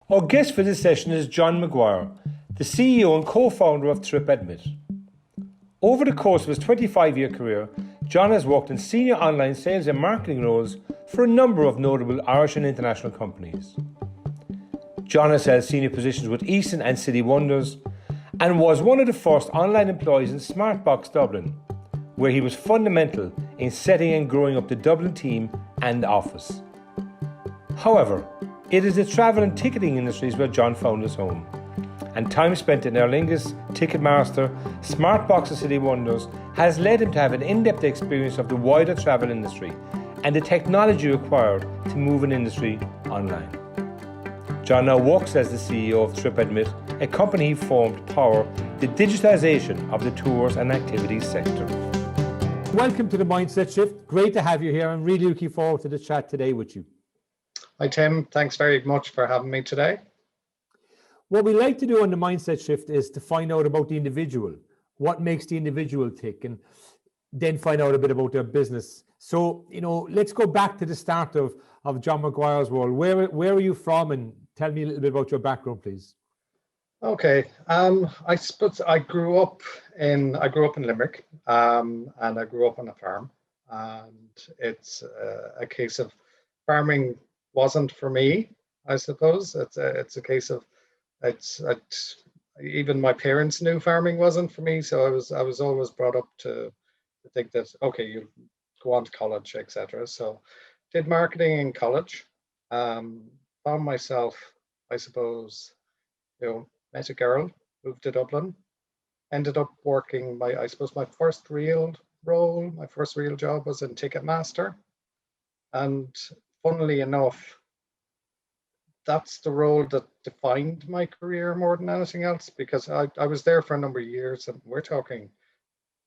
Our guest for this session is John Maguire, the CEO and co-founder of TripAdmit. Over the course of his 25-year career, John has worked in senior online sales and marketing roles for a number of notable Irish and international companies. John has held senior positions with Easton and City Wonders and was one of the first online employees in Smartbox Dublin, where he was fundamental in setting and growing up the Dublin team and office. However, it is the travel and ticketing industries where John found his home, and time spent in Airlingus, Ticketmaster, Smartbox and City Wonders has led him to have an in-depth experience of the wider travel industry and the technology required to move an industry online. John now works as the CEO of TripAdmit, a company he formed to power the digitalisation of the tours and activities sector. Welcome to the Mindset Shift. Great to have you here. I'm really looking forward to the chat today with you. Hi, Tim. Thanks very much for having me today. What we like to do on the Mindset Shift is to find out about the individual, what makes the individual tick, and then find out a bit about their business. So, let's go back to the start of John Maguire's world. Where are you from, and tell me a little bit about your background, please. Okay. I suppose I grew up in Limerick, and I grew up on a farm. And it's a case of farming wasn't for me. I suppose it's a case of even my parents knew farming wasn't for me. So I was always brought up to think that okay, you go on to college, etc. So did marketing in college. Found myself, I suppose, met a girl, moved to Dublin, ended up working my first real role, my first real job was in Ticketmaster. And funnily enough, that's the role that defined my career more than anything else, because I was there for a number of years, and we're talking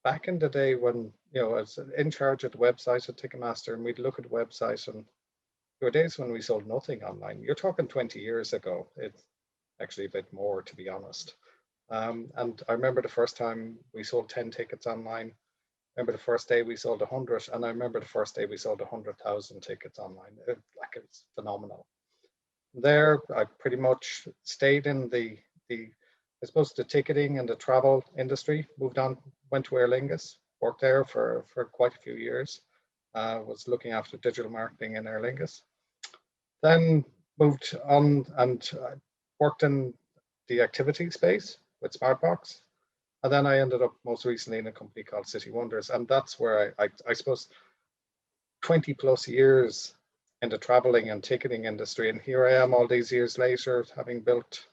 back in the day when, I was in charge of the website at Ticketmaster, and we'd look at the website, and there were days when we sold nothing online. You're talking 20 years ago. It's actually a bit more, to be honest. And I remember the first time we sold 10 tickets online. I remember the first day we sold 100, and I remember the first day we sold 100,000 tickets online. It's phenomenal. There, I pretty much stayed in the ticketing and the travel industry. Moved on, went to Airlingus, worked there for quite a few years. Was looking after digital marketing in Airlingus. Then moved on and worked in the activity space with Smartbox. And then I ended up most recently in a company called City Wonders. And that's where I suppose 20 plus years in the traveling and ticketing industry. And here I am all these years later, having built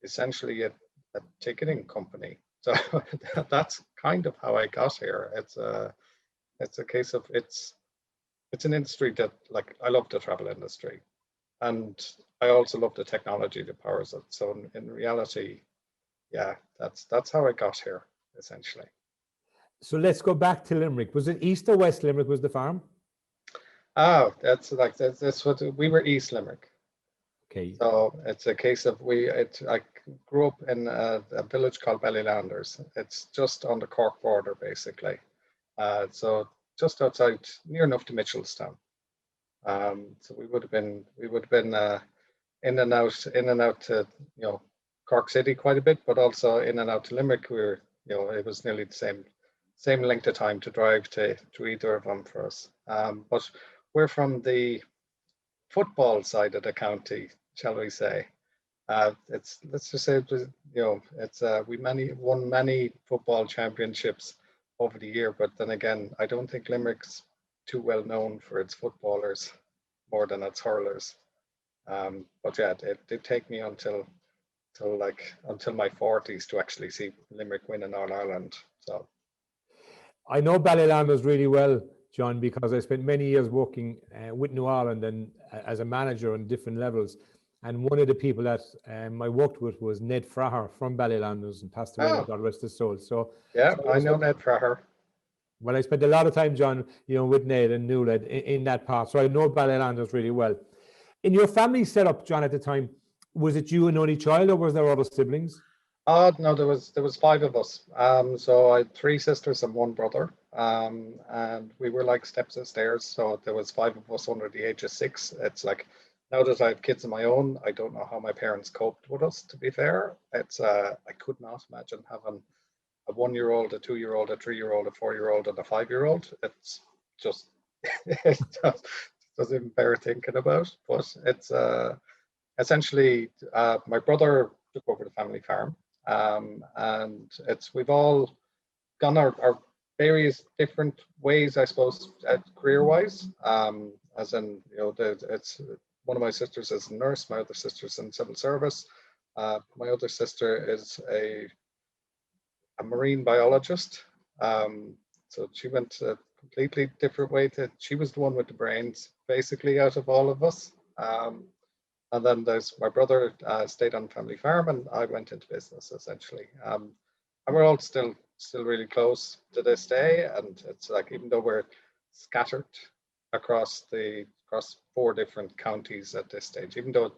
essentially a ticketing company. So that's kind of how I got here. It's a case of it's an industry that, like, I love the travel industry, and I also love the technology that powers it. So in reality, yeah, that's how I got here, essentially. So let's go back to Limerick. Was it East or West Limerick was the farm? Oh, that's what we were, East Limerick. Okay. So it's a case of I grew up in a village called Ballylanders. It's just on the Cork border, basically. So just outside, near enough to Mitchelstown. So we would have been in and out to Cork City quite a bit, but also in and out to Limerick. We were it was nearly the same length of time to drive to either of them for us. But we're from the football side of the county, shall we say? Let's just say we won many football championships over the year, but then again, I don't think Limerick's too well known for its footballers more than its hurlers. But yeah, it did take me until my 40s to actually see Limerick win in All Ireland. So I know Ballylanders really well, John, because I spent many years working with New Ireland and as a manager on different levels. And one of the people that I worked with was Ned Fraher from Ballylanders, and passed away, God rest his soul. So yeah, I know Ned Fraher. Well, I spent a lot of time, John, with Ned and Newled in that part. So I know Ballylanders really well. In your family setup, John, at the time, was it you an only child, or was there other siblings? No, there was 5 of us. So I had 3 sisters and 1 brother. And we were like steps of stairs. So there was 5 of us under the age of 6. It's like Now that I have kids of my own, I don't know how my parents coped with us, to be fair. It's I could not imagine having a 1-year-old, a 2-year-old, a 3-year-old, a 4-year-old, and a 5-year-old. It's just it doesn't even bear thinking about. But it's essentially my brother took over the family farm, and we've all gone our various different ways, I suppose, career-wise. As in, it's one of my sisters is a nurse, my other sister's in civil service. My other sister is a marine biologist. So she went a completely different way. She was the one with the brains, basically, out of all of us. And then there's my brother stayed on family farm, and I went into business essentially. And we're all still really close to this day. And it's like, even though we're scattered across 4 different counties at this stage, even though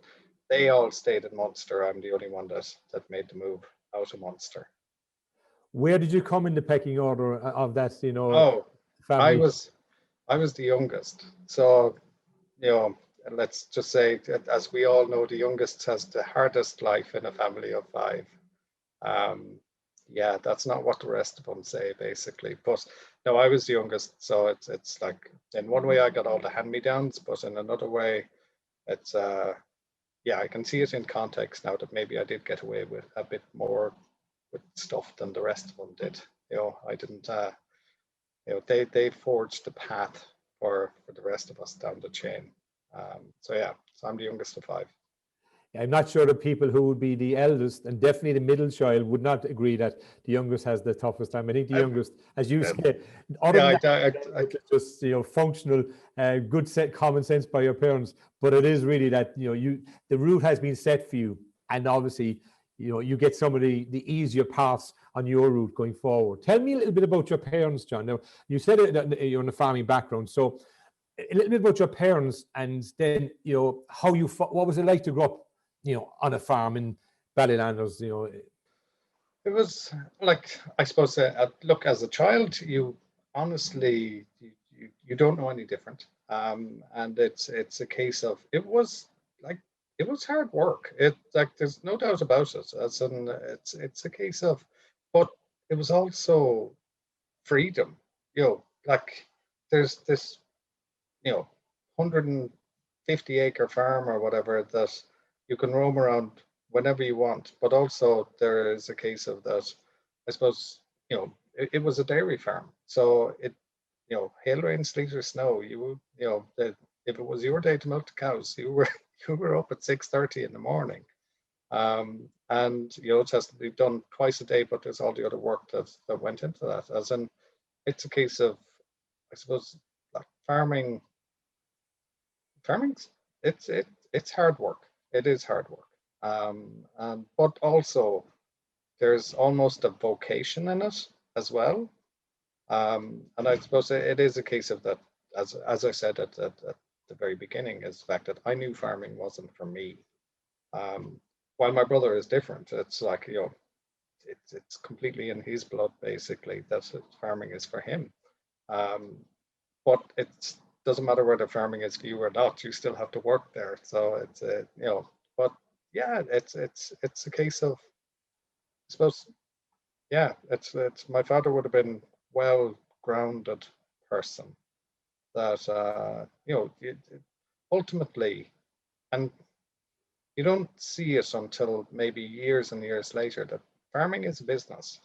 they all stayed in Munster, I'm the only one that made the move out of Munster. Where did you come in the pecking order of that, Oh, family? I was the youngest. So, let's just say that, as we all know, the youngest has the hardest life in a family of 5. Yeah, that's not what the rest of them say, basically. But no, I was the youngest, so it's like, in one way I got all the hand-me-downs, but in another way, it's yeah, I can see it in context now that maybe I did get away with a bit more with stuff than the rest of them did. I didn't. They forged the path for the rest of us down the chain. So yeah, so I'm the youngest of 5. I'm not sure the people who would be the eldest and definitely the middle child would not agree that the youngest has the toughest time. I think the youngest, as you say, other than just functional, good set common sense by your parents, but it is really that the route has been set for you, and obviously you get some of the easier paths on your route going forward. Tell me a little bit about your parents, John. Now, you said that you're in a farming background, so a little bit about your parents, and then how what was it like to grow up on a farm in Ballylanders. It was like, I suppose, look, as a child, you honestly, you don't know any different. And it's a case of, it was hard work. There's no doubt about it. As in, it's a case of, but it was also freedom. Like, there's this 150-acre farm or whatever that you can roam around whenever you want, but also there is a case of that, I suppose, it was a dairy farm. So hail, rain, sleet or snow, if it was your day to milk the cows, you were up at 6:30 in the morning. And it has to be done twice a day, but there's all the other work that went into that. As in, it's a case of, I suppose, like farming's it's hard work. It is hard work. But also there's almost a vocation in it as well. And I suppose it is a case of that, as I said at the very beginning, is the fact that I knew farming wasn't for me. While my brother is different, it's like, it's completely in his blood, basically. That's what farming is for him. But it doesn't matter whether farming is for you or not, you still have to work there. So it's but yeah, it's a case of, I suppose, yeah, it's my father would have been well-grounded person that ultimately, and you don't see it until maybe years and years later, that farming is a business.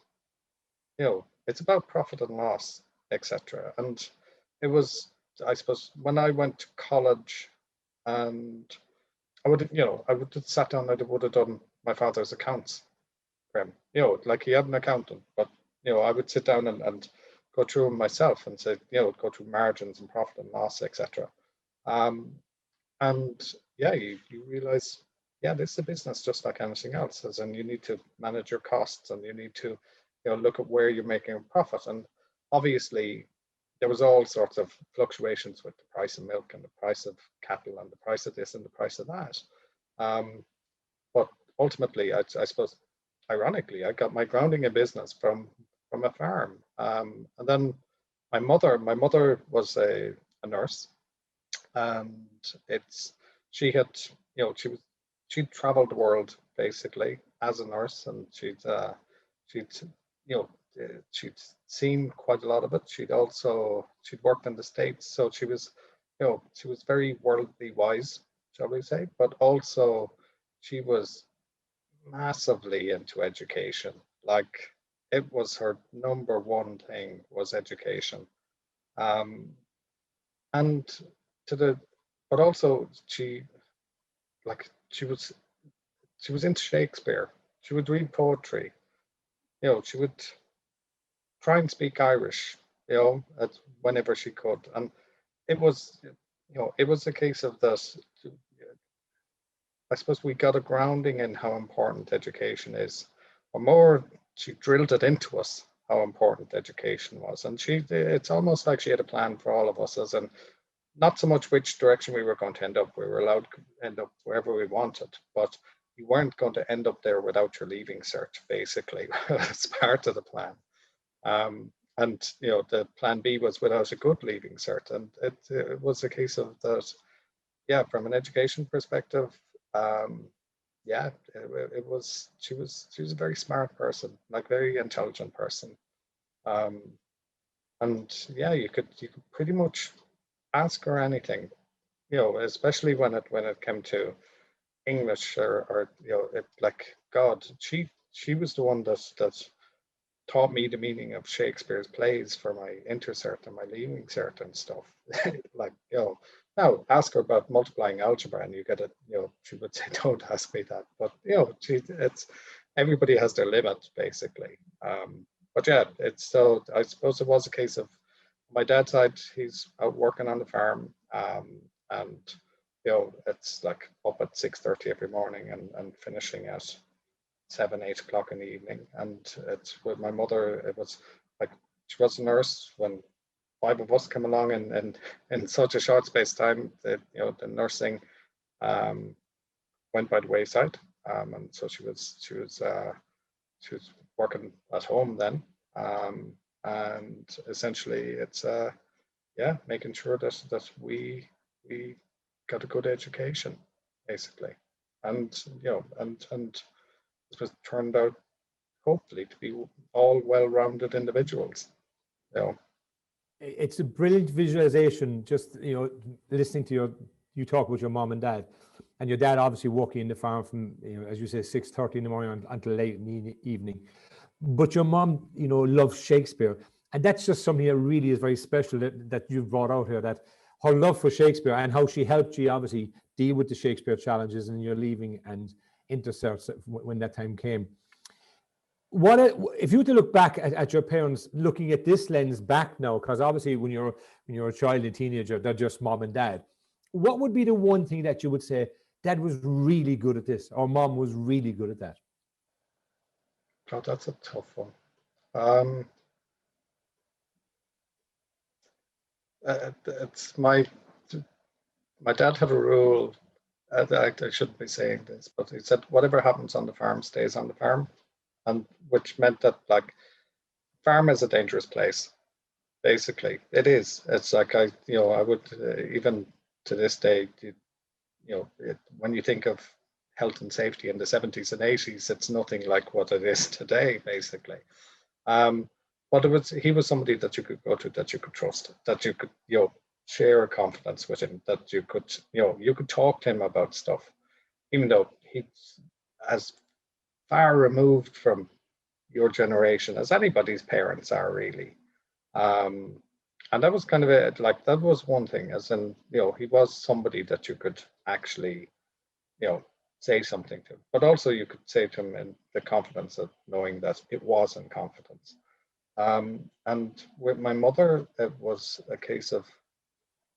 It's about profit and loss, etc. And it was, I suppose, when I went to college, and I would have sat down and I would have done my father's accounts for him. Like, he had an accountant, but I would sit down and go through them myself and say, go through margins and profit and loss, etc. And yeah, you realize, yeah, this is a business just like anything else. As in, you need to manage your costs, and you need to look at where you're making a profit. And obviously there was all sorts of fluctuations with the price of milk and the price of cattle and the price of this and the price of that. But ultimately, I suppose, ironically, I got my grounding in business from a farm. And then my mother was a nurse, and she had, she'd traveled the world basically as a nurse, and she'd you know she'd seen quite a lot of it. She'd worked in the States, so she was very worldly wise, shall we say, but also she was massively into education. Like, it was her number one thing was education. Um, and to the but also like she was into Shakespeare. She would read poetry. She would try and speak Irish, whenever she could. And it was, it was a case of this. I suppose we got a grounding in how important education is, or more, she drilled it into us how important education was. And it's almost like she had a plan for all of us, as in not so much which direction we were going to end up. We were allowed to end up wherever we wanted, but you weren't going to end up there without your leaving cert, basically. It's part of the plan. And the plan B was without a good leaving cert. And it was a case of that, yeah, from an education perspective, yeah, she was a very smart person, like very intelligent person. And yeah, you could pretty much ask her anything, especially when it came to English, or like, God, she was the one that taught me the meaning of Shakespeare's plays for my intercert and my leaving cert and stuff. Like, now ask her about multiplying algebra and you get it, she would say, don't ask me that. But it's everybody has their limit, basically. But yeah, I suppose it was a case of my dad's side, he's out working on the farm, and it's like up at 6:30 every morning and finishing at 7, 8 o'clock in the evening. And it's with my mother, it was like, she was a nurse when 5 of us came along, and in such a short space of time that the nursing went by the wayside. And so she was working at home then. And essentially it's yeah, making sure that we got a good education, basically. And and it was turned out, hopefully, to be all well-rounded individuals. It's a brilliant visualization, just listening to you talk about your mom and dad, and your dad obviously working in the farm from, as you say, 6:30 in the morning until late in the evening. But your mom, loves Shakespeare, and that's just something that really is very special that you've brought out here, that her love for Shakespeare and how she helped you obviously deal with the Shakespeare challenges and your leaving and intercerts when that time came. If you were to look back at your parents, looking at this lens back now, because obviously when you're a child and teenager, they're just mom and dad. What would be the one thing that you would say, Dad was really good at this, or Mom was really good at that? God, that's a tough one. It's my dad had a rule. I shouldn't be saying this, but he said, whatever happens on the farm stays on the farm. And which meant that, like, farm is a dangerous place. Basically, it is. It's like I would even to this day, when you think of health and safety in the 70s and 80s, it's nothing like what it is today, basically. But he was somebody that you could go to, that you could trust, that you could share confidence with him, that you could talk to him about stuff, even though he's as far removed from your generation as anybody's parents are, really. And that was kind of it. Like, that was one thing, as in, he was somebody that you could actually, say something to, but also you could say to him in the confidence of knowing that it was in confidence. And with my mother, it was a case of,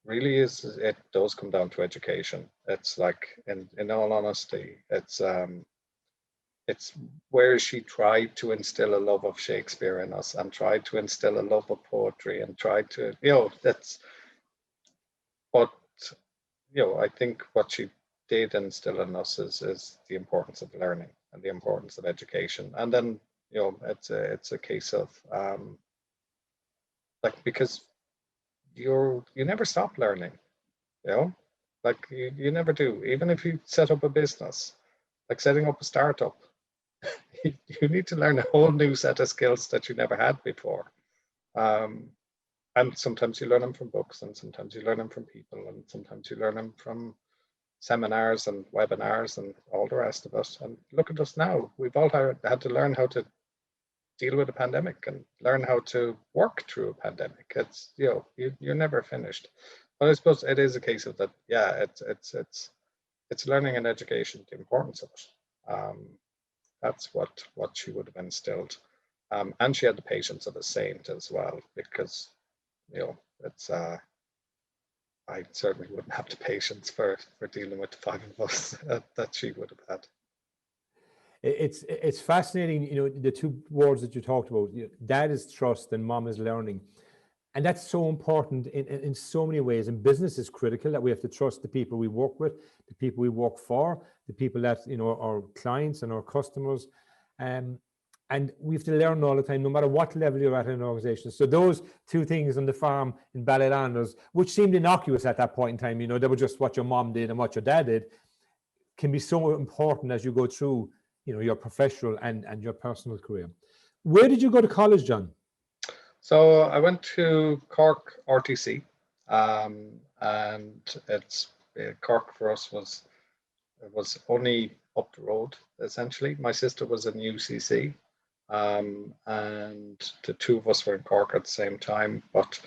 really, it does come down to education. It's like, in all honesty, it's where she tried to instill a love of Shakespeare in us, and tried to instill a love of poetry, and tried to, but I think what she did instill in us is the importance of learning and the importance of education. And then it's a case of like, because you never stop learning, Like you never do. Even if you set up a business, like setting up a startup, you need to learn a whole new set of skills that you never had before. Um, and sometimes you learn them from books, and sometimes you learn them from people, and sometimes you learn them from seminars and webinars and all the rest of it. And look at us now. We've all had to learn how to deal with a pandemic and learn how to work through a pandemic. It's, you know, you're never finished. But I suppose it is a case of that. Yeah, it's learning and education, the importance of it. That's what she would have instilled, and she had the patience of a saint as well, because you know it's. I certainly wouldn't have the patience for dealing with the five of us that she would have had. It's fascinating, you know, the two words that you talked about. Dad is trust and mom is learning. And that's so important in so many ways. And business is critical, that we have to trust the people we work with, the people we work for, the people that, you know, our clients and our customers. And we have to learn all the time, no matter what level you're at in an organization. So those two things on the farm in Ballylanders, which seemed innocuous at that point in time, you know, they were just what your mom did and what your dad did, can be so important as you go through, you know, your professional and your personal career. Where did you go to college, John? So I went to Cork RTC, and it's Cork for us was only up the road essentially. My sister was in UCC, and the two of us were in Cork at the same time. But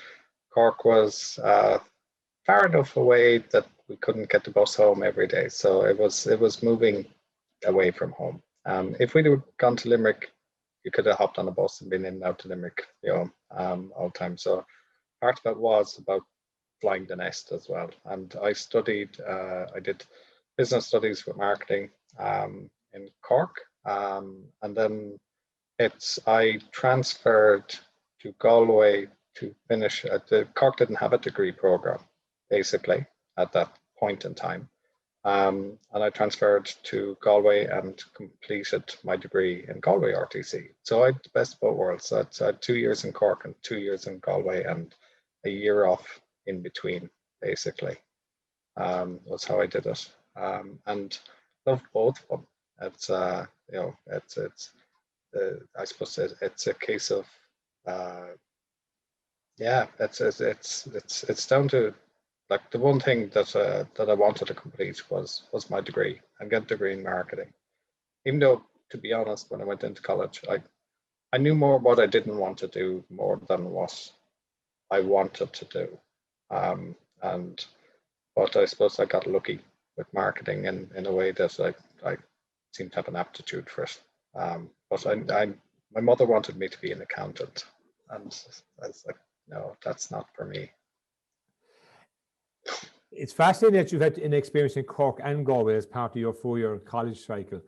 Cork was far enough away that we couldn't get the bus home every day, so it was moving away from home. If we'd have gone to Limerick, you could have hopped on a bus and been in and out to Limerick, you know, all the time. So part of it was about flying the nest as well. And I studied, I did business studies with marketing in Cork, and then I transferred to Galway to finish. Cork didn't have a degree program, basically, at that point in time. And I transferred to Galway and completed my degree in Galway RTC. So I had the best of both worlds. So I had 2 years in Cork and 2 years in Galway, and a year off in between, basically. Was how I did it. And loved both of them. It's you know, I suppose it's a case of yeah, it's down to, like, the one thing that I wanted to complete was my degree and get a degree in marketing. Even though, to be honest, when I went into college, I knew more what I didn't want to do more than what I wanted to do. But I suppose I got lucky with marketing in a way that I seem to have an aptitude for it. But my mother wanted me to be an accountant, and I was like, no, that's not for me. It's fascinating that you've had an experience in Cork and Galway as part of your 4-year college cycle.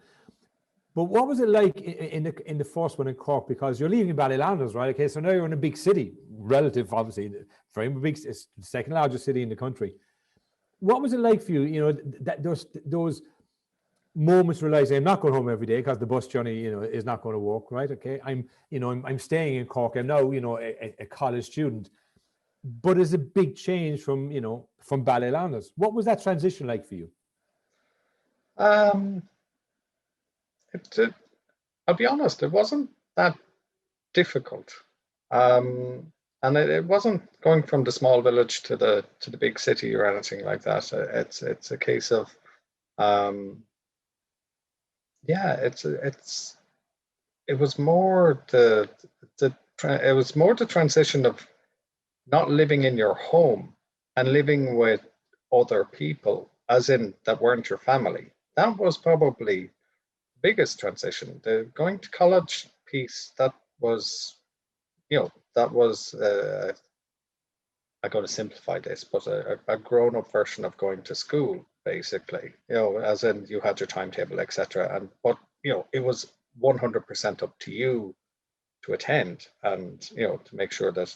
But what was it like in the first one in Cork? Because you're leaving Ballylanders, right? Okay, so now you're in a big city, relative, obviously, very big, it's the second largest city in the country. What was it like for you? You know, that those moments realizing I'm not going home every day because the bus journey, you know, is not going to work, right? Okay, I'm staying in Cork. I'm now, you know, a college student. But it's a big change from Ballylanders. What was that transition like for you? I'll be honest, it wasn't that difficult, and it wasn't going from the small village to the big city or anything like that. It's a case of, yeah, it was more the transition of not living in your home and living with other people, as in that weren't your family. That was probably the biggest transition. The going to college piece, that was, I'm going to simplify this, but a grown-up version of going to school, basically, as in you had your timetable, etc. But it was 100% up to you to attend, and to make sure that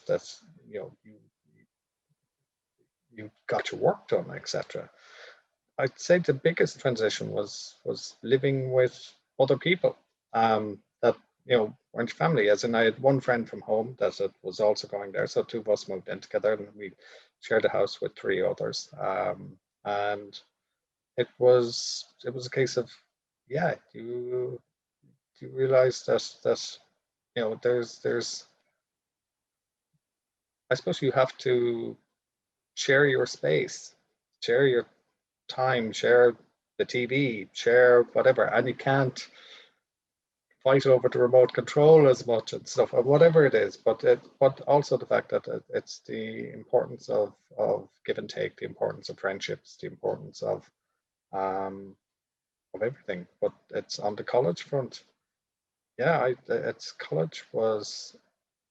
you got your work done, etc. I'd say the biggest transition was living with other people that weren't family. As in, I had one friend from home that was also going there, so two of us moved in together, and we shared a house with three others. and it was a case of, yeah, you realize that there's I suppose you have to share your space, share your time, share the TV, share whatever, and you can't fight over the remote control as much and stuff, or whatever it is. But also the fact that it's the importance of give and take, the importance of friendships, the importance of everything. But it's on the college front. Yeah, it's college was,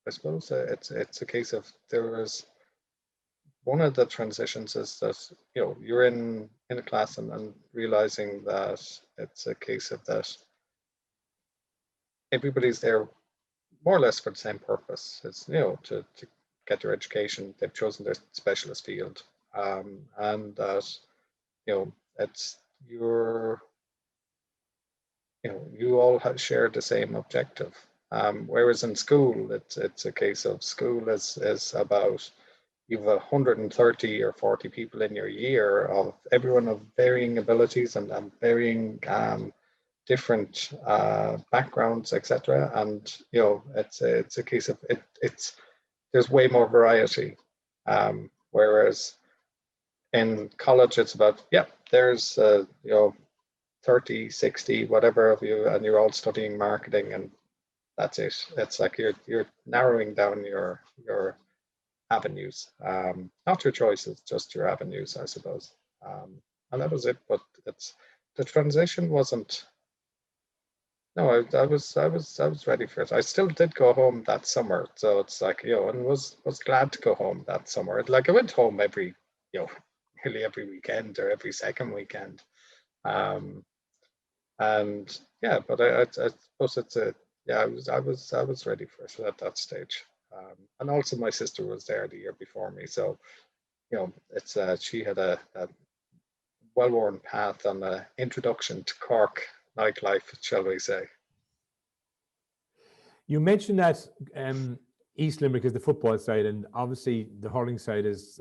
I suppose, it's a case of there was one of the transitions is that you're in a class and realizing that it's a case of that everybody's there more or less for the same purpose. It's to get their education. They've chosen their specialist field, and that it's your you all share the same objective. Whereas in school, it's a case of school is about you've 130 or 40 people in your year of everyone of varying abilities and varying different backgrounds, etc. And it's a case of it's there's way more variety. Whereas in college, it's about there's 30, 60, whatever of you, and you're all studying marketing, and that's it. It's like you're narrowing down your avenues, not your choices, just your avenues, I suppose. And that was it. But the transition wasn't. No, I was ready for it. I still did go home that summer, so it's like and was glad to go home that summer. Like I went home every nearly every weekend or every second weekend, and yeah. But I suppose it's a I was ready for it at that stage. And also my sister was there the year before me, so it's she had a well-worn path on the introduction to Cork nightlife, shall we say. You mentioned that East Limerick is the football side, and obviously the hurling side is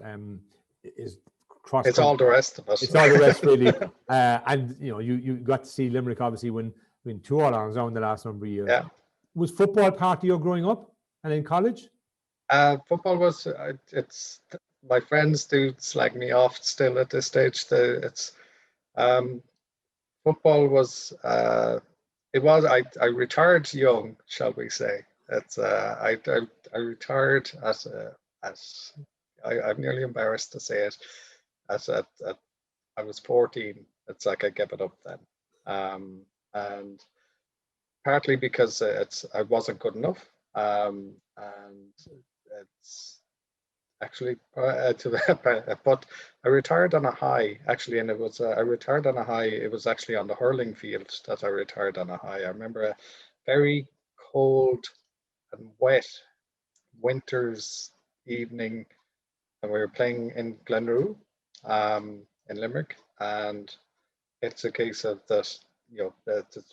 cross. It's all the rest of us. It's all the rest, really. And you got to see Limerick obviously win 2 All-Irelands in the last number of years. Yeah. Was football part of your growing up and in college? Football was. It's my friends do slag me off still at this stage. Football was. It was. I retired young, shall we say? It's. I retired as I'm nearly embarrassed to say it. I was 14. It's like I gave it up then, and partly because I wasn't good enough, and it's actually but I retired on a high actually, and it was I retired on a high. It was actually on the hurling field that I retired on a high. I remember a very cold and wet winter's evening, and we were playing in Glenrue, in Limerick, and it's a case of that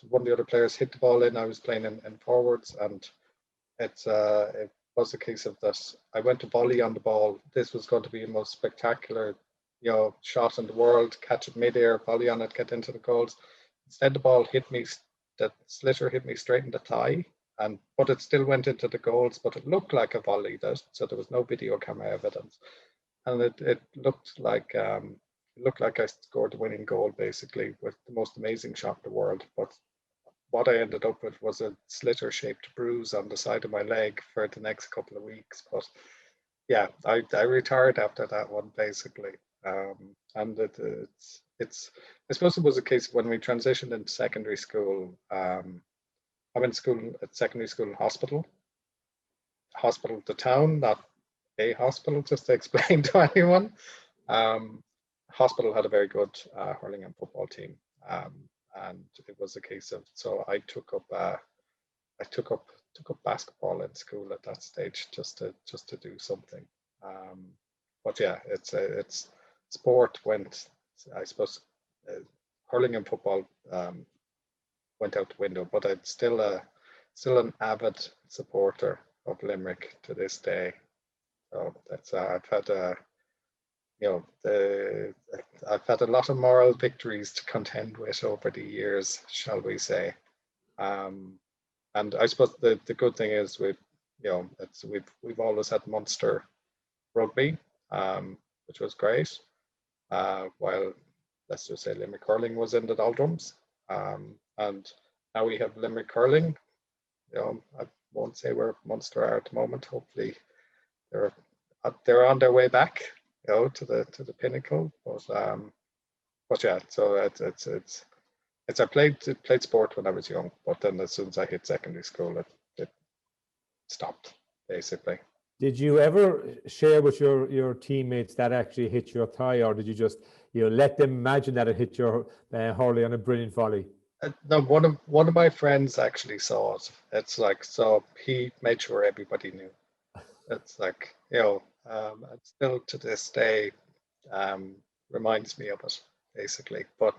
one of the other players hit the ball in. I was playing in forwards, and it was a case of that I went to volley on the ball. This was going to be the most spectacular shot in the world, catch it mid-air, volley on it, get into the goals. Instead the ball hit me, the slitter hit me straight in the thigh, but it still went into the goals, but it looked like a volley, so there was no video camera evidence, and it looked like I scored the winning goal basically with the most amazing shot in the world. But what I ended up with was a slitter-shaped bruise on the side of my leg for the next couple of weeks. But yeah, I retired after that one basically, and it's I suppose it was a case when we transitioned into secondary school. I went to school at secondary school in hospital to town, not a hospital, just to explain to anyone. Hospital had a very good hurling and football team, and it was a case of, so I took up basketball in school at that stage just to do something. But yeah, it's sport went, I suppose, hurling and football went out the window, but I'm still an avid supporter of Limerick to this day. So that's I've had I've had a lot of moral victories to contend with over the years, shall we say. And I suppose the good thing is we've always had Munster rugby, which was great. While let's just say Limerick hurling was in the doldrums, and now we have Limerick hurling. I won't say where Munster are at the moment. Hopefully, they're on their way back, to the pinnacle. But yeah, so I played sport when I was young, but then as soon as I hit secondary school, it stopped basically. Did you ever share with your teammates that actually hit your thigh, or did you just let them imagine that it hit your hurley on a brilliant volley? No, one of my friends actually saw it. It's like, so he made sure everybody knew. It's like, it still to this day reminds me of it basically. But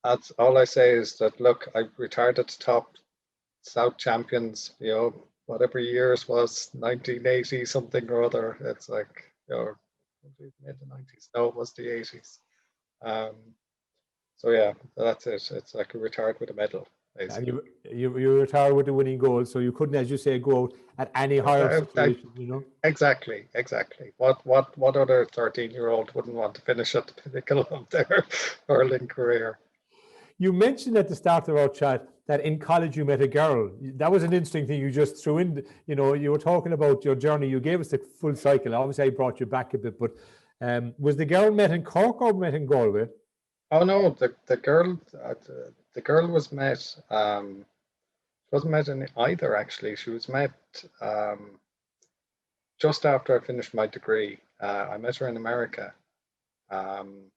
that's all I say is that, look, I retired at the top, South champions, whatever years was 1980 something or other. It's like, mid the 90s. No, it was the 80s. So yeah, that's it. It's like a retired with a medal, basically. And you retired with the winning goal, so you couldn't, as you say, go out at any higher situation, Exactly. What other 13-year-old wouldn't want to finish at the pinnacle of their hurling career? You mentioned at the start of our chat that in college you met a girl. That was an interesting thing you just threw in. You were talking about your journey. You gave us the full cycle. Obviously, I brought you back a bit, but was the girl met in Cork or met in Galway? Oh no, the girl was met. She wasn't met in either actually. She was met just after I finished my degree. I met her in America, and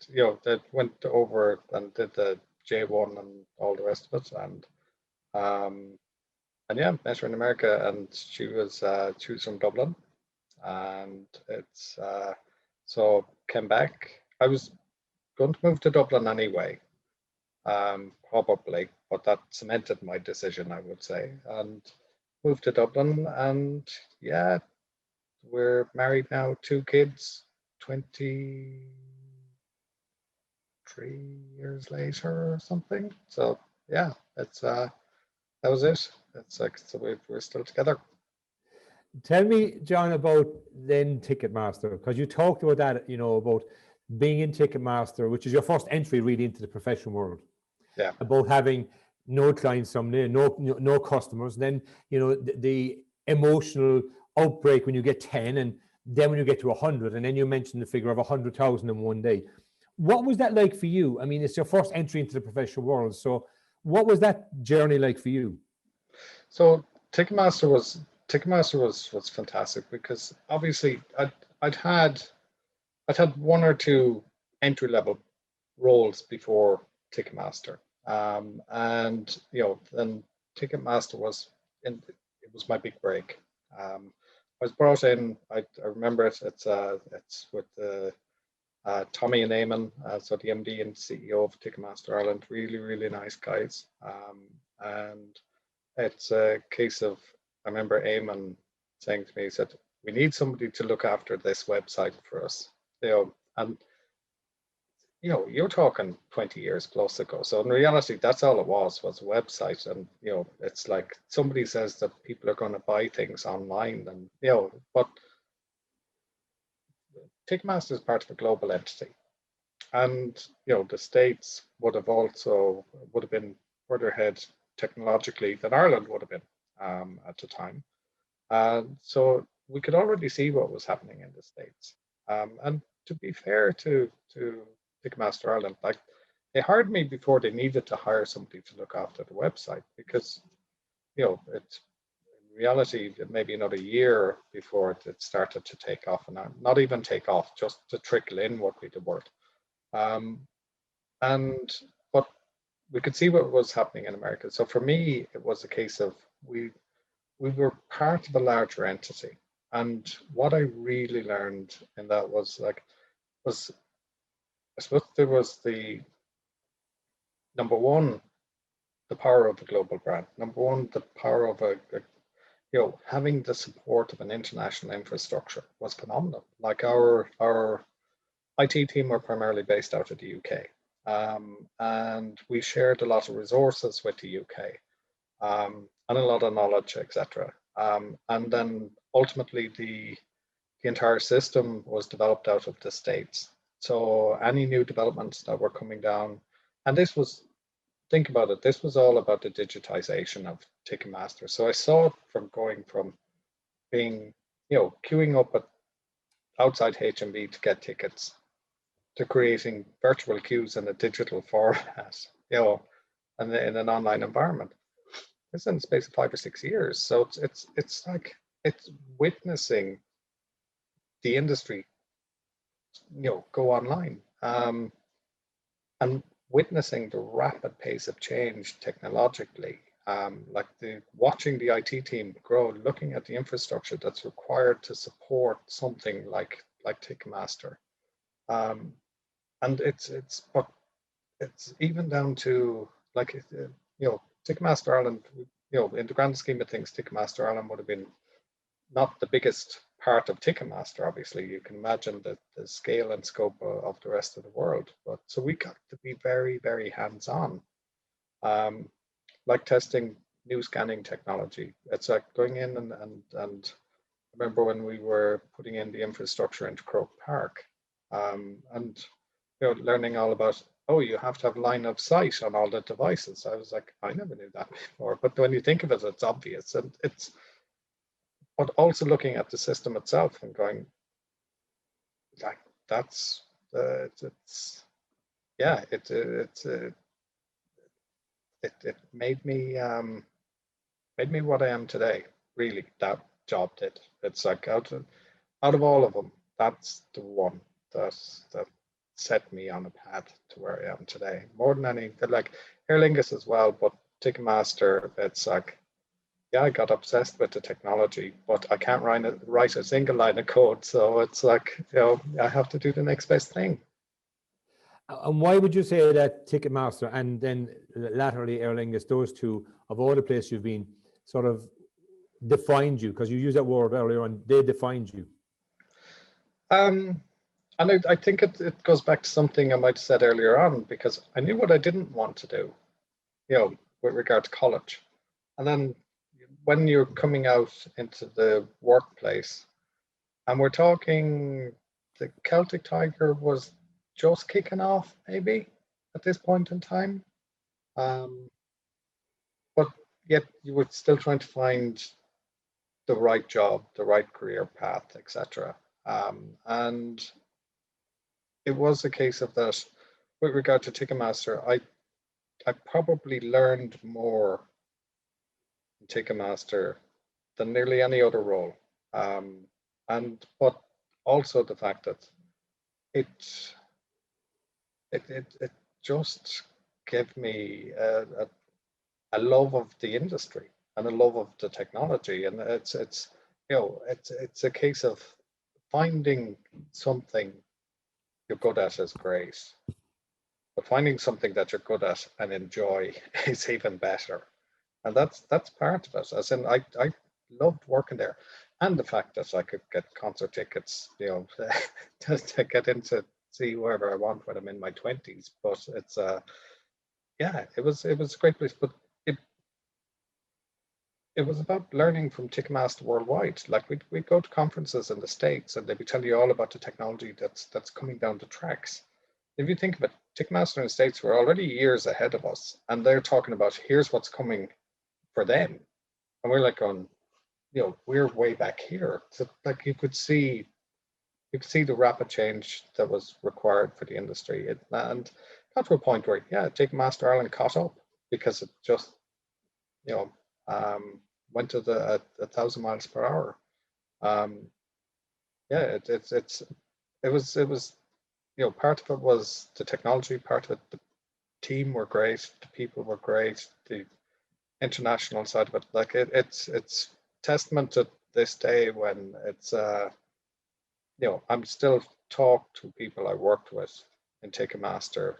they went over and did the J1 and all the rest of it, and yeah, met her in America, and she was from Dublin, and it's so came back. I was going to move to Dublin anyway, probably, but that cemented my decision, I would say, and moved to Dublin, and yeah, we're married now, 2 kids, 23 years later or something. So yeah, it's that was it. It's like, so we're still together. Tell me, John, about then Ticketmaster, because you talked about that, about being in Ticketmaster, which is your first entry really into the professional world. Yeah. About having no clients someday, no customers. Then the emotional outbreak when you get 10, and then when you get to 100, and then you mentioned the figure of 100,000 in one day. What was that like for you? I mean, it's your first entry into the professional world. So, what was that journey like for you? So Ticketmaster was fantastic, because obviously I'd had 1 or 2 entry level roles before Ticketmaster, and then Ticketmaster was it was my big break. I was brought in. I remember it. It's with Tommy and Eamon, so the MD and CEO of Ticketmaster Ireland. Really, really nice guys. And it's a case of, I remember Eamon saying to me, he said, "We need somebody to look after this website for us." And you're talking 20 years plus ago. So in reality, that's all it was a website. And, it's like somebody says that people are going to buy things online, and, but Ticketmaster is part of a global entity. And, the States would have been further ahead technologically than Ireland would have been at the time. So we could already see what was happening in the States. And to be fair to Ticketmaster Ireland, like, they hired me before they needed to hire somebody to look after the website, because it's in reality maybe another year before it started to take off, and not even take off, just to trickle in what we did work. But we could see what was happening in America. So for me, it was a case of we were part of a larger entity, and what I really learned in that was I suppose there was the number one, the power of a global brand. Number one, the power of a having the support of an international infrastructure was phenomenal. Like our IT team were primarily based out of the UK, and we shared a lot of resources with the UK, and a lot of knowledge, etc. And then ultimately the entire system was developed out of the States. So any new developments that were coming down, and this was, think about it, this was all about the digitization of Ticketmaster. So I saw it from going from being, queuing up at outside HMV to get tickets, to creating virtual queues in a digital format, and in an online environment. It's in the space of 5 or 6 years. So it's like it's witnessing the industry, go online, and witnessing the rapid pace of change technologically. Like watching the IT team grow, looking at the infrastructure that's required to support something like Ticketmaster, and it's even down to like Ticketmaster Ireland. In the grand scheme of things, Ticketmaster Ireland would have been not the biggest part of Ticketmaster. Obviously, you can imagine the scale and scope of the rest of the world. But so we got to be very, very hands-on, like testing new scanning technology. It's like going in and remember when we were putting in the infrastructure into Croke Park, and learning all about, you have to have line of sight on all the devices. I was like, I never knew that before. But when you think of it, it's obvious, and it's. But also looking at the system itself and going, like, that's it made me what I am today. Really, that job did. It's like out of all of them, that's the one that set me on a path to where I am today. More than any, like Airlingus as well, but Ticketmaster, it's like, yeah, I got obsessed with the technology, but I can't write a single line of code. So it's like, I have to do the next best thing. And why would you say that Ticketmaster and then laterally Airlingus, those two, of all the places you've been, sort of defined you? Because you used that word earlier on, they defined you. And I think it goes back to something I might have said earlier on, because I knew what I didn't want to do, with regard to college. And then when you're coming out into the workplace, and we're talking, the Celtic Tiger was just kicking off, maybe at this point in time, but yet you were still trying to find the right job, the right career path, etc. And it was a case of that. With regard to Ticketmaster, I probably learned more in Ticketmaster than nearly any other role, but also the fact that it just gave me a love of the industry and a love of the technology, and it's a case of finding something you're good at is great, but finding something that you're good at and enjoy is even better. And that's part of it. As in, I loved working there, and the fact that I could get concert tickets, just to get in to see whoever I want when I'm in my 20s. But it's it was a great place. But it was about learning from Ticketmaster worldwide. Like we'd go to conferences in the States, and they'd be telling you all about the technology that's coming down the tracks. If you think of it, Ticketmaster in the States were already years ahead of us, and they're talking about here's what's coming for them, and we're like going, we're way back here. So like you could see the rapid change that was required for the industry, and got to a point where Ticketmaster Ireland caught up, because it just went to the 1,000 miles per hour. It was part of it was the technology, part of it the team were great, the people were great, the international side of it, like it's testament to this day when it's I'm still talk to people I worked with in Ticketmaster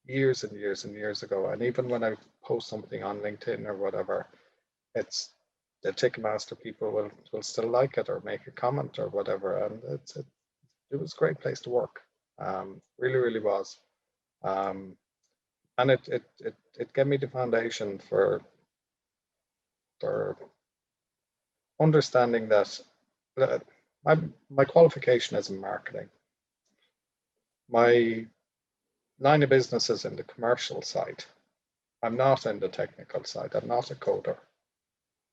years and years and years ago, and even when I post something on LinkedIn or whatever, it's the Ticketmaster people will still like it or make a comment or whatever, and it was a great place to work. Really, really was. And it gave me the foundation for understanding that my qualification is in marketing. My line of business is in the commercial side. I'm not in the technical side. I'm not a coder.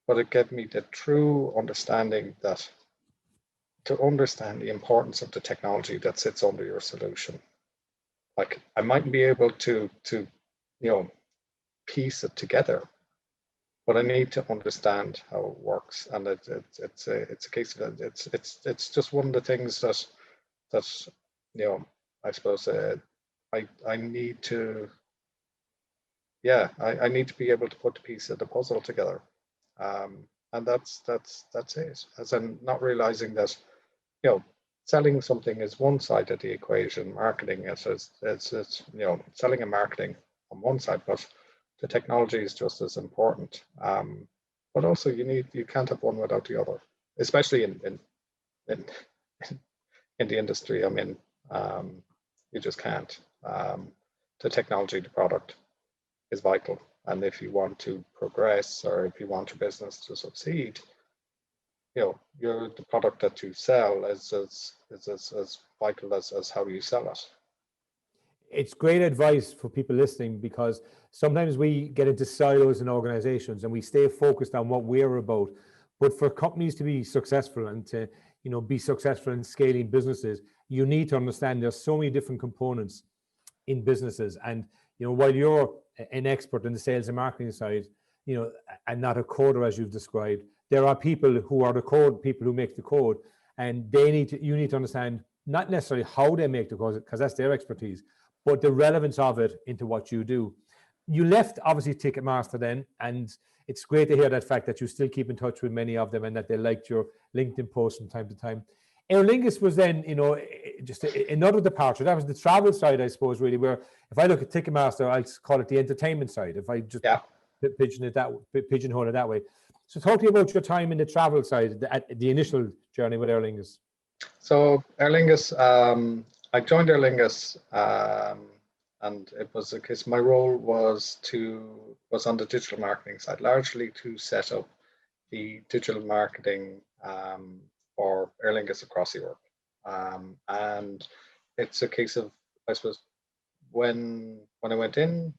But it gave me the true understanding that to understand the importance of the technology that sits under your solution. Like I might be able to piece it together, but I need to understand how it works, and it's a case of it's just one of the things that I suppose I need to I need to be able to put the piece of the puzzle together, and that's it. As in not realizing that selling something is one side of the equation, marketing it's selling and marketing on one side, but the technology is just as important. But also you can't have one without the other, especially in the industry I'm in. You just can't. The technology, the product is vital, and if you want to progress or if you want your business to succeed, the product that you sell is as vital as how you sell it. It's great advice for people listening, because sometimes we get into silos in organizations and we stay focused on what we're about. But for companies to be successful and to be successful in scaling businesses, you need to understand there's so many different components in businesses. And while you're an expert in the sales and marketing side, and not a coder as you've described, there are people who are the code people who make the code, and you need to understand not necessarily how they make the code, because that's their expertise, but the relevance of it into what you do. You left obviously Ticketmaster then, and it's great to hear that fact that you still keep in touch with many of them and that they liked your LinkedIn posts from time to time. Airlingus was then, just another departure. That was the travel side, I suppose, really, where if I look at Ticketmaster, I'll call it the entertainment side, if I just pigeonhole it that way. So talk to me about your time in the travel side, the initial journey with Airlingus. So Airlingus, I joined Airlingus, and it was because my role was on the digital marketing side, largely to set up the digital marketing for Airlingus across Europe. And it's a case of, I suppose, when I went in,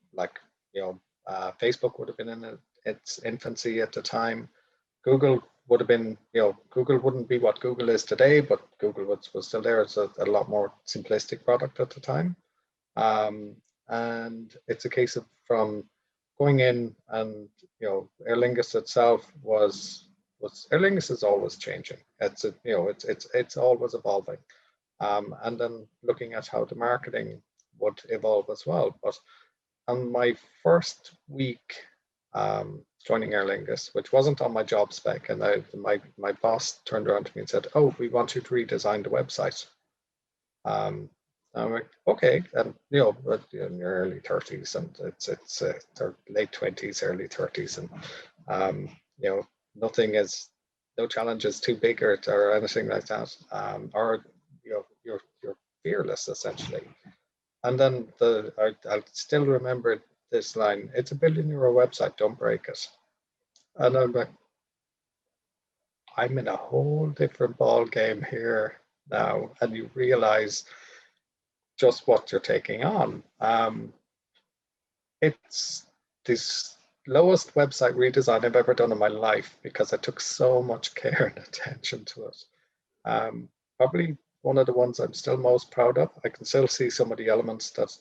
Facebook would have been in its infancy at the time. Google would have been, Google wouldn't be what Google is today, but Google was still there. It's a lot more simplistic product at the time. And it's a case of from going in and, Airlingus itself Airlingus is always changing. It's always evolving. And then looking at how the marketing would evolve as well. But on my first week joining Airlingus, which wasn't on my job spec, and my boss turned around to me and said, "Oh, we want you to redesign the website." I'm like, okay, and but in your early 30s, and it's or late 20s, early 30s, and no challenge is too big or anything like that, or you're fearless essentially. And then I still remember this line: "It's a €1 billion website, don't break it." And I'm like, I'm in a whole different ball game here now, and you realize just what you're taking on. It's this lowest website redesign I've ever done in my life, because I took so much care and attention to it. Probably one of the ones I'm still most proud of. I can still see some of the elements that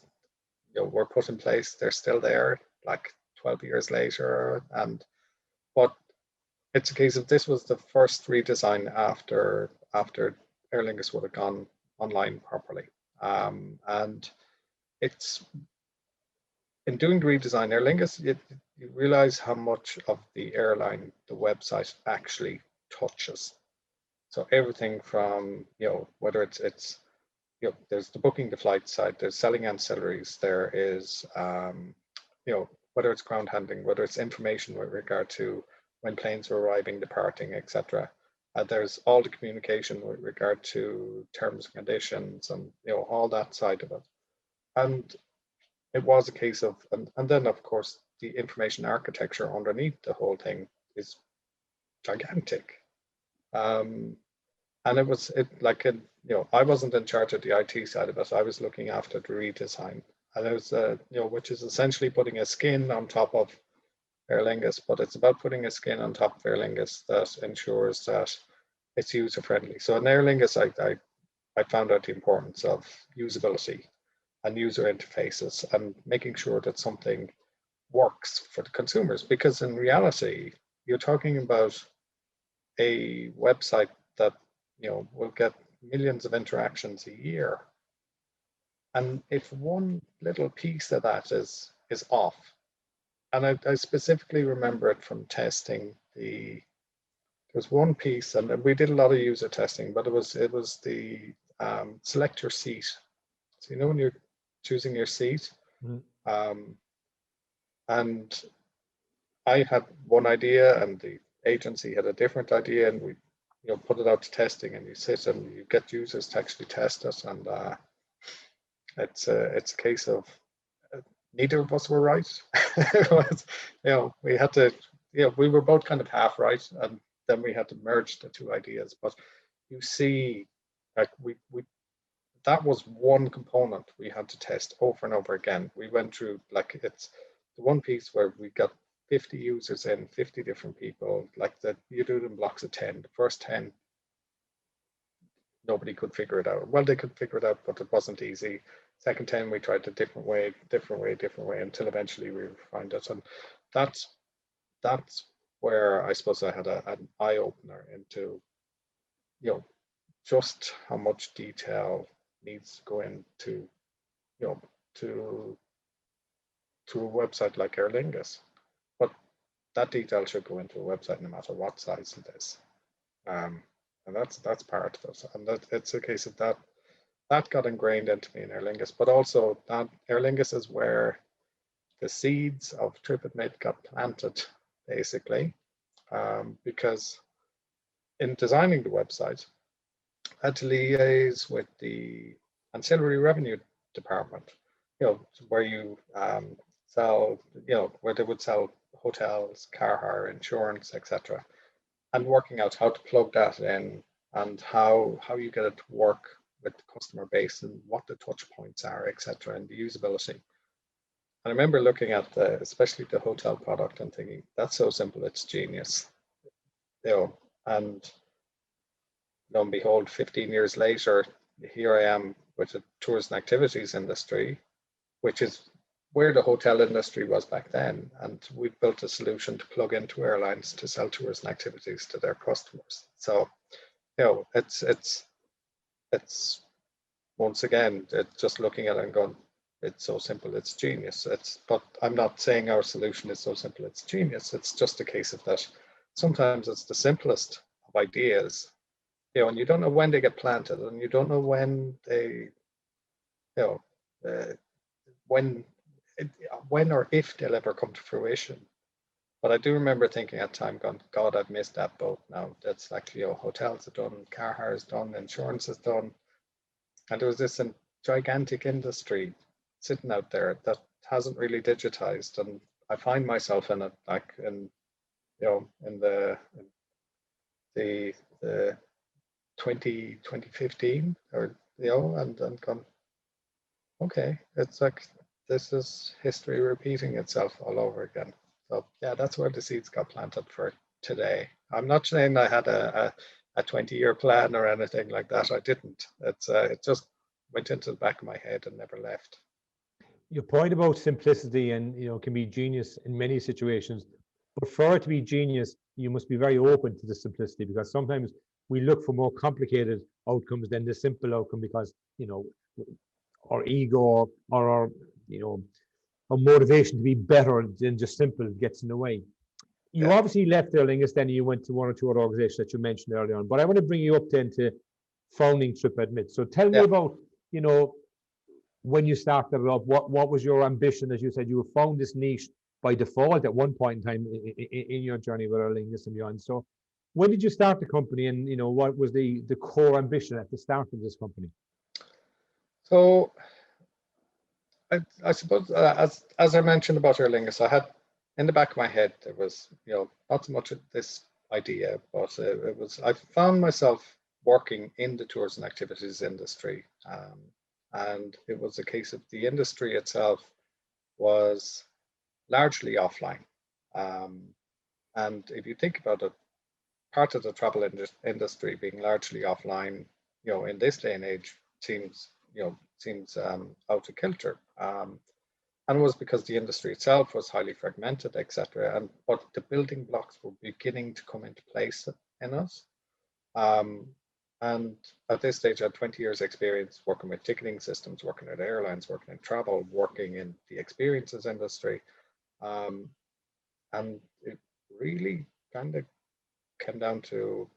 were put in place. They're still there, like 12 years later. But it's a case of, this was the first redesign after Airlingus would have gone online properly. And it's in doing the redesign Airlingus, you realize how much of the airline the website actually touches. So everything from whether it's there's the booking the flight side, there's selling ancillaries, there is whether it's ground handling, whether it's information with regard to when planes were arriving, departing, etc. There's all the communication with regard to terms and conditions and all that side of it. And it was a case of, and then of course the information architecture underneath the whole thing is gigantic. And it was I wasn't in charge of the IT side of it. I was looking after the redesign, and it was which is essentially putting a skin on top of Airlingus, but it's about putting a skin on top of Airlingus that ensures that it's user friendly. So in Airlingus, I found out the importance of usability and user interfaces and making sure that something works for the consumers, because in reality, you're talking about a website that will get millions of interactions a year, and if one little piece of that is off, and I specifically remember it from testing there was one piece, and we did a lot of user testing, but it was the select your seat. So when you're choosing your seat, and I had one idea and the agency had a different idea, and we put it out to testing, and you sit and you get users to actually test it, and it's a case of neither of us were right. It was, we had to, we were both kind of half right, and then we had to merge the two ideas. But you see, like that was one component we had to test over and over again. We went through, like, it's the one piece where we got 50 users in, 50 different people, like that you do it in blocks of 10. The first 10, nobody could figure it out. Well, they could figure it out, but it wasn't easy. Second 10, we tried a different way, until eventually we found it. And that's where I suppose I had an eye opener into, just how much detail needs to go into, to a website like Airlingus. But that detail should go into a website no matter what size it is. And that's part of it. And it's a case of that got ingrained into me in Airlingus, but also that Airlingus is where the seeds of TripAdmit got planted, basically, because in designing the website, I had to liaise with the ancillary revenue department, where you sell, where they would sell hotels, car hire, insurance, etc., and working out how to plug that in and how you get it to work with the customer base and what the touch points are, etc., and the usability. I remember looking at especially the hotel product and thinking, that's so simple, it's genius. And lo and behold, 15 years later, here I am with the tours and activities industry, which is where the hotel industry was back then. And we built a solution to plug into airlines to sell tours and activities to their customers. So, it's once again, it's just looking at it and going, it's so simple, it's genius. But I'm not saying our solution is so simple, it's genius. It's just a case of that sometimes it's the simplest of ideas, and you don't know when they get planted, and you don't know when they, when or if they'll ever come to fruition. But I do remember thinking at the time, going, God, I've missed that boat now. That's actually, hotels are done, car hire is done, insurance is done. And there was this gigantic industry sitting out there that hasn't really digitized. And I find myself in it, like in the 2015 or, and gone, okay, it's like, this is history repeating itself all over again. So yeah, that's where the seeds got planted for today. I'm not saying I had a 20-year plan or anything like that. I didn't. It just went into the back of my head and never left. Your point about simplicity and can be genius in many situations, but for it to be genius, you must be very open to the simplicity, because sometimes we look for more complicated outcomes than the simple outcome, because our ego or our our motivation to be better than just simple gets in the way. You obviously left Airlingus, then you went to one or two other organizations that you mentioned earlier on, but I want to bring you up then to founding TripAdmit. So tell me about, when you started it up, what was your ambition? As you said, you found this niche by default at one point in time in your journey with Airlingus and beyond. So when did you start the company, and what was the core ambition at the start of this company? So I suppose as I mentioned about Airlingus, I had in the back of my head there was not so much of this idea, but it was I found myself working in the tours and activities industry, and it was a case of the industry itself was largely offline, and if you think about it, part of the travel industry being largely offline, in this day and age seems out of kilter. And it was because the industry itself was highly fragmented, etc. But the building blocks were beginning to come into place in us. And at this stage, I had 20 years experience working with ticketing systems, working at airlines, working in travel, working in the experiences industry. And it really kind of came down to,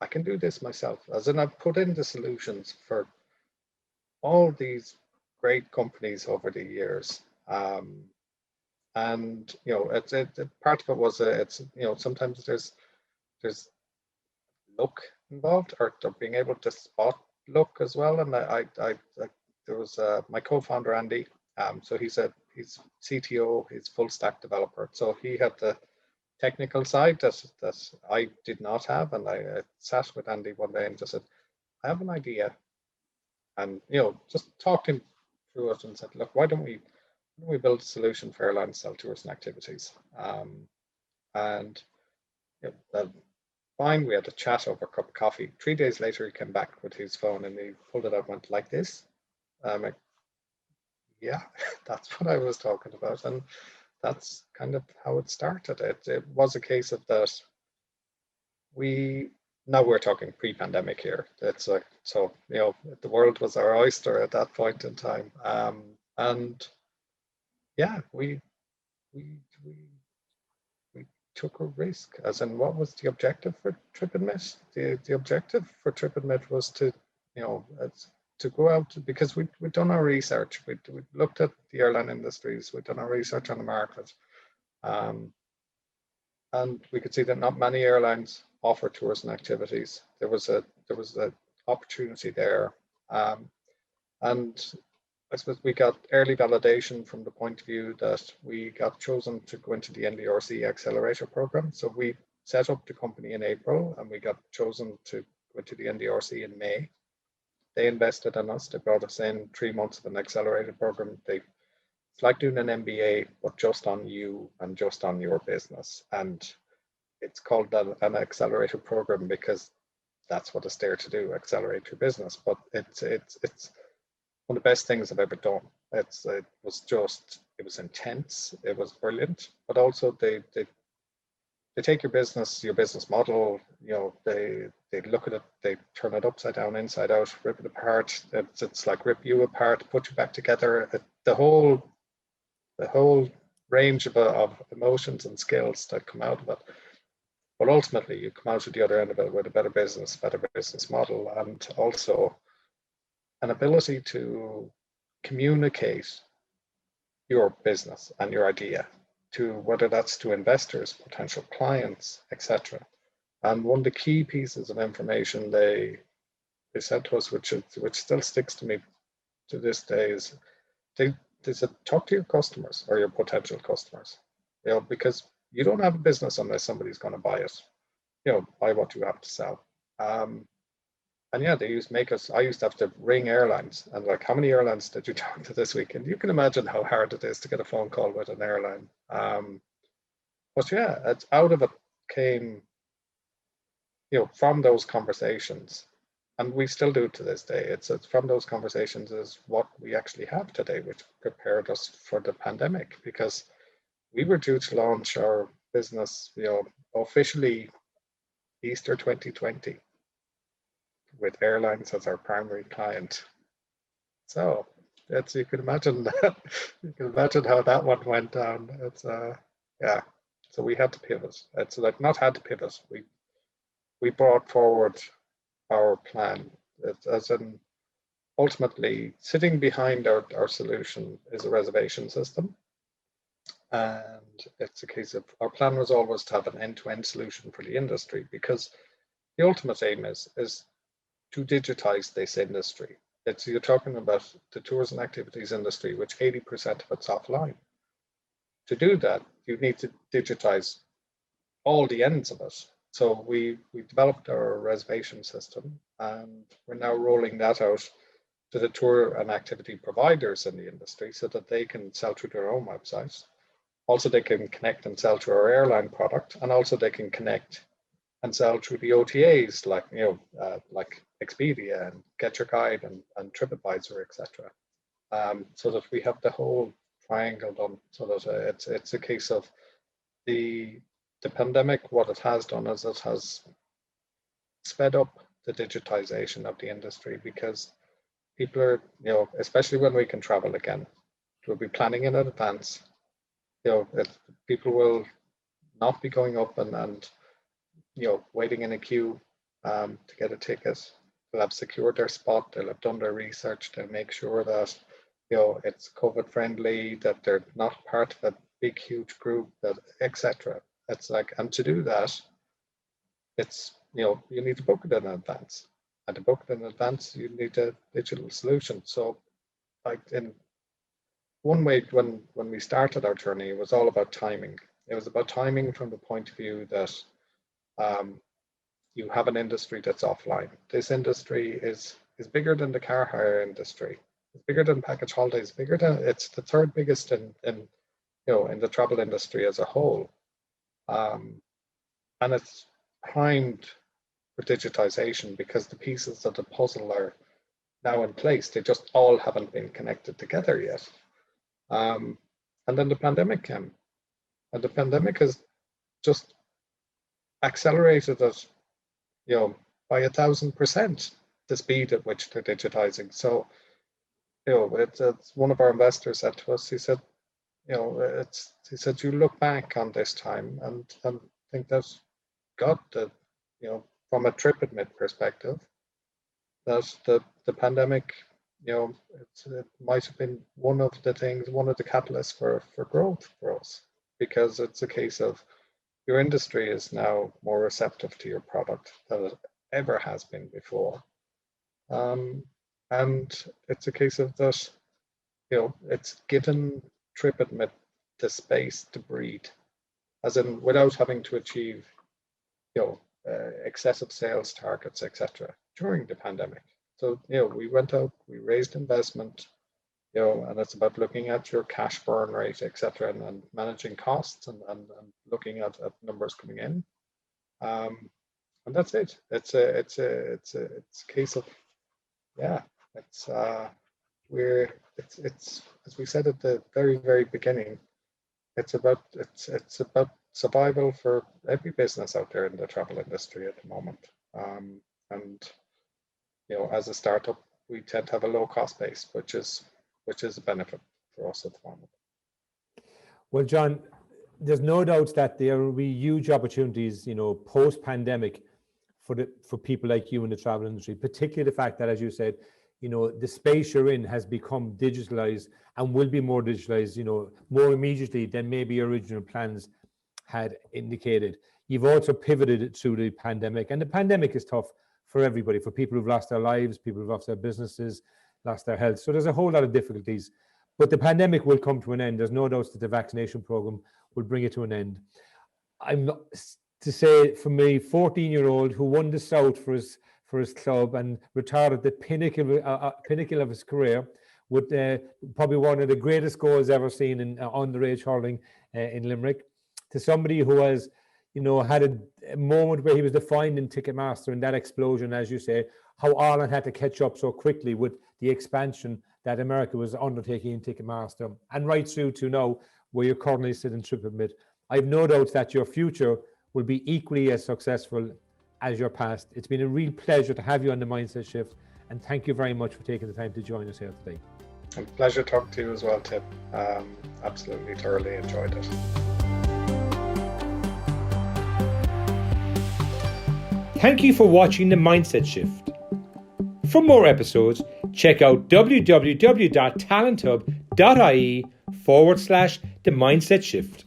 I can do this myself. As in, I've put in the solutions for all these great companies over the years. And it's part of it was it's sometimes there's luck involved, or being able to spot luck as well. And I there was my co-founder Andy. So he's CTO, he's full stack developer. So he had the technical side that I did not have, and I sat with Andy one day and just said, I have an idea, and just talked him through it and said, look, why don't we build a solution for airlines to sell tours and activities? And fine, we had a chat over a cup of coffee. 3 days later, he came back with his phone and he pulled it out and went like this. I'm like, yeah, that's what I was talking about. And that's kind of how it started. It was a case of that now we're talking pre-pandemic here. It's like, so, the world was our oyster at that point in time. And yeah, we took a risk, as in, what was the objective for TripAdmit? The objective for TripAdmit was to, to go out, because we'd done our research. We looked at the airline industries, we'd done our research on the market. And we could see that not many airlines offer tours and activities. There was an opportunity there. And I suppose we got early validation from the point of view that we got chosen to go into the NDRC accelerator program. So we set up the company in April and we got chosen to go into the NDRC in May. They invested in us. They brought us in 3 months of an accelerated program. It's like doing an MBA, but just on you and just on your business. And it's called an accelerator program because that's what it's there to do, accelerate your business. But it's one of the best things I've ever done. It was intense, it was brilliant, but also they take your business model, they look at it, they turn it upside down, inside out, rip it apart. It's like rip you apart, put you back together. The whole range of emotions and skills that come out of it. But ultimately, you come out at the other end of it with a better business model, and also an ability to communicate your business and your idea to, whether that's to investors, potential clients, etc. And one of the key pieces of information they said to us, which still sticks to me to this day, is they said, talk to your customers or your potential customers, because you don't have a business unless somebody's going to buy it, buy what you have to sell. And yeah, they used to make us, I used to have to ring airlines and like, how many airlines did you talk to this week? And you can imagine how hard it is to get a phone call with an airline. But yeah, it's out of it came, from those conversations, and we still do to this day. It's from those conversations is what we actually have today, which prepared us for the pandemic, because we were due to launch our business, officially Easter 2020. With airlines as our primary client. So you can imagine that. You can imagine how that one went down. It's yeah. So we had to pivot. It's like not had to pivot. We brought forward our plan. As in, ultimately, sitting behind our solution is a reservation system. And it's a case of, our plan was always to have an end-to-end solution for the industry, because the ultimate aim is to digitize this industry. You're talking about the tours and activities industry, which 80% of it's offline. To do that, you need to digitize all the ends of it. So we developed our reservation system, and we're now rolling that out to the tour and activity providers in the industry so that they can sell through their own websites. Also, they can connect and sell to our airline product, and also they can connect and sell through the OTAs like like Expedia and Get Your Guide and TripAdvisor, etc. So that we have the whole triangle done. So that it's a case of the pandemic. What it has done is it has sped up the digitization of the industry, because people are, especially when we can travel again, we'll be planning in advance. People will not be going up and waiting in a queue to get a ticket. They'll have secured their spot. They'll have done their research. They'll make sure that it's COVID friendly, that they're not part of a big huge group, that etc. It's like, and to do that, it's you need to book it in advance, and to book it in advance, you need a digital solution. So, like in one way, when we started our journey, it was all about timing. It was about timing from the point of view that you have an industry that's offline. This industry is bigger than the car hire industry. It's bigger than package holidays. It's the third biggest in the travel industry as a whole, and it's primed for digitization because the pieces of the puzzle are now in place. They just all haven't been connected together yet. And then the pandemic came, and the pandemic has just accelerated it, by 1,000% the speed at which they're digitizing. So, it's one of our investors said to us, he said, he said, you look back on this time and think that God, from a TripAdmit perspective, that the pandemic, it might have been one of the catalysts for growth for us, because it's a case of your industry is now more receptive to your product than it ever has been before. And it's a case of that, it's given TripAdmit the space to breathe, as in without having to achieve, excessive sales targets, etc. during the pandemic. So, we went out, we raised investment, and it's about looking at your cash burn rate, etc., and managing costs and looking at numbers coming in. And that's it. It's a case of, it's as we said at the very, very beginning, it's about survival for every business out there in the travel industry at the moment. And as a startup, we tend to have a low cost base, which is a benefit for us at the moment. Well, John, there's no doubt that there will be huge opportunities, post-pandemic for people like you in the travel industry, particularly the fact that, as you said, the space you're in has become digitalized and will be more digitalized, more immediately than maybe original plans had indicated. You've also pivoted through the pandemic, and the pandemic is tough for everybody, for people who've lost their lives, people who've lost their businesses, lost their health. So there's a whole lot of difficulties, but the pandemic will come to an end. There's no doubt that the vaccination program will bring it to an end. I'm to say, for me, 14-year-old who won the South for his club and retired at the pinnacle of his career, with probably one of the greatest goals ever seen in underage hurling in Limerick, to somebody who has, had a moment where he was defined in Ticketmaster, and that explosion, as you say, how Ireland had to catch up so quickly with the expansion that America was undertaking in Ticketmaster, and right through to now where you're currently sitting in TripAdmit. I have no doubt that your future will be equally as successful as your past. It's been a real pleasure to have you on the Mindset Shift, and thank you very much for taking the time to join us here today. A pleasure talking to you as well, Tim. Absolutely, thoroughly enjoyed it. Thank you for watching the Mindset Shift. For more episodes, check out www.talenthub.ie/the mindset shift.